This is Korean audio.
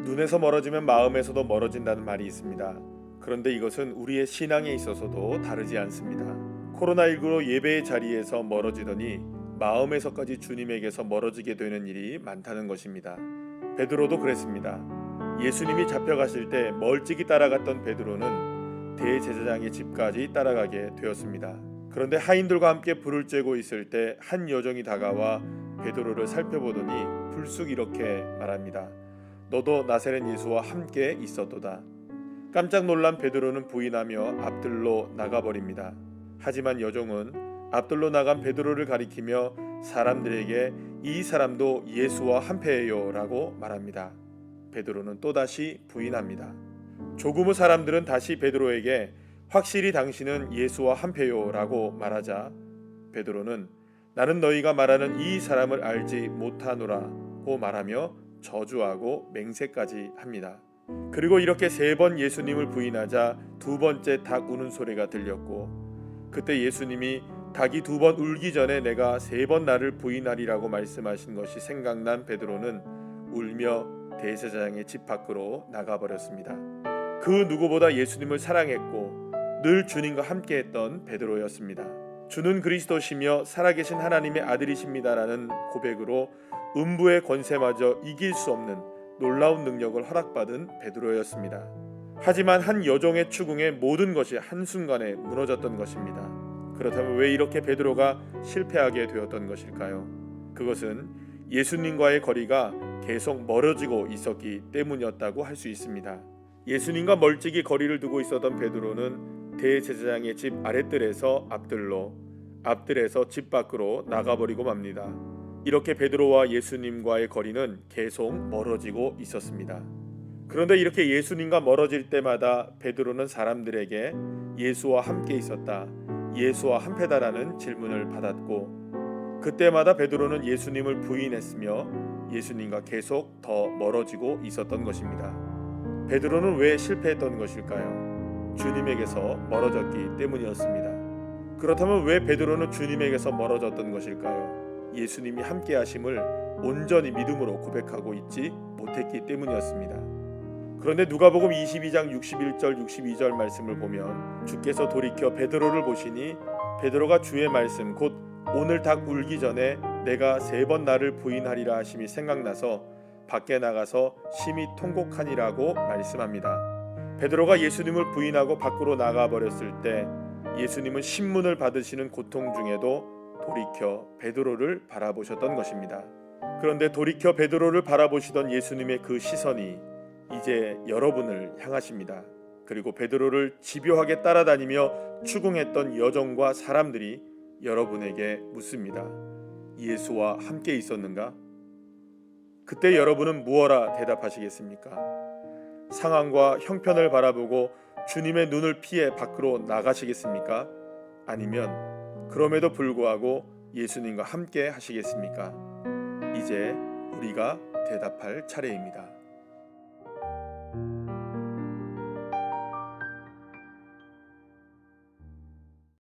눈에서 멀어지면 마음에서도 멀어진다는 말이 있습니다. 그런데 이것은 우리의 신앙에 있어서도 다르지 않습니다. 코로나19로 예배의 자리에서 멀어지더니 마음에서까지 주님에게서 멀어지게 되는 일이 많다는 것입니다. 베드로도 그랬습니다. 예수님이 잡혀가실 때 멀찍이 따라갔던 베드로는 대제사장의 집까지 따라가게 되었습니다. 그런데 하인들과 함께 불을 쬐고 있을 때 한 여종이 다가와 베드로를 살펴보더니 불쑥 이렇게 말합니다. 너도 나사렛 예수와 함께 있었도다. 깜짝 놀란 베드로는 부인하며 앞들로 나가버립니다. 하지만 여종은 앞들로 나간 베드로를 가리키며 사람들에게 이 사람도 예수와 한패예요 라고 말합니다. 베드로는 또다시 부인합니다. 조금 후 사람들은 다시 베드로에게 확실히 당신은 예수와 한패요 라고 말하자 베드로는 나는 너희가 말하는 이 사람을 알지 못하노라고 말하며 저주하고 맹세까지 합니다. 그리고 이렇게 3번 예수님을 부인하자 2번째 닭 우는 소리가 들렸고 그때 예수님이 닭이 2번 울기 전에 내가 3번 나를 부인하리라고 말씀하신 것이 생각난 베드로는 울며 대제사장의 집 밖으로 나가버렸습니다. 그 누구보다 예수님을 사랑했고 늘 주님과 함께했던 베드로였습니다. 주는 그리스도시며 살아계신 하나님의 아들이십니다라는 고백으로 음부의 권세마저 이길 수 없는 놀라운 능력을 허락받은 베드로였습니다. 하지만 한 여종의 추궁에 모든 것이 한순간에 무너졌던 것입니다. 그렇다면 왜 이렇게 베드로가 실패하게 되었던 것일까요? 그것은 예수님과의 거리가 계속 멀어지고 있었기 때문이었다고 할 수 있습니다. 예수님과 멀찍이 거리를 두고 있었던 베드로는 대제사장의 집 아랫뜰에서 앞뜰에서 집 밖으로 나가버리고 맙니다. 이렇게 베드로와 예수님과의 거리는 계속 멀어지고 있었습니다. 그런데 이렇게 예수님과 멀어질 때마다 베드로는 사람들에게 예수와 함께 있었다, 예수와 한패다라는 질문을 받았고 그때마다 베드로는 예수님을 부인했으며 예수님과 계속 더 멀어지고 있었던 것입니다. 베드로는 왜 실패했던 것일까요? 주님에게서 멀어졌기 때문이었습니다. 그렇다면 왜 베드로는 주님에게서 멀어졌던 것일까요? 예수님이 함께 하심을 온전히 믿음으로 고백하고 있지 못했기 때문이었습니다. 그런데 누가복음 22장 61절 62절 말씀을 보면 주께서 돌이켜 베드로를 보시니 베드로가 주의 말씀 곧 오늘 닭 울기 전에 내가 3번 나를 부인하리라 하심이 생각나서 밖에 나가서 심히 통곡하니라고 말씀합니다. 베드로가 예수님을 부인하고 밖으로 나가버렸을 때 예수님은 신문을 받으시는 고통 중에도 돌이켜 베드로를 바라보셨던 것입니다. 그런데 돌이켜 베드로를 바라보시던 예수님의 그 시선이 이제 여러분을 향하십니다. 그리고 베드로를 집요하게 따라다니며 추궁했던 여종과 사람들이 여러분에게 묻습니다. 예수와 함께 있었는가? 그때 여러분은 무엇라 대답하시겠습니까? 상황과 형편을 바라보고 주님의 눈을 피해 밖으로 나가시겠습니까? 아니면 그럼에도 불구하고 예수님과 함께 하시겠습니까? 이제 우리가 대답할 차례입니다.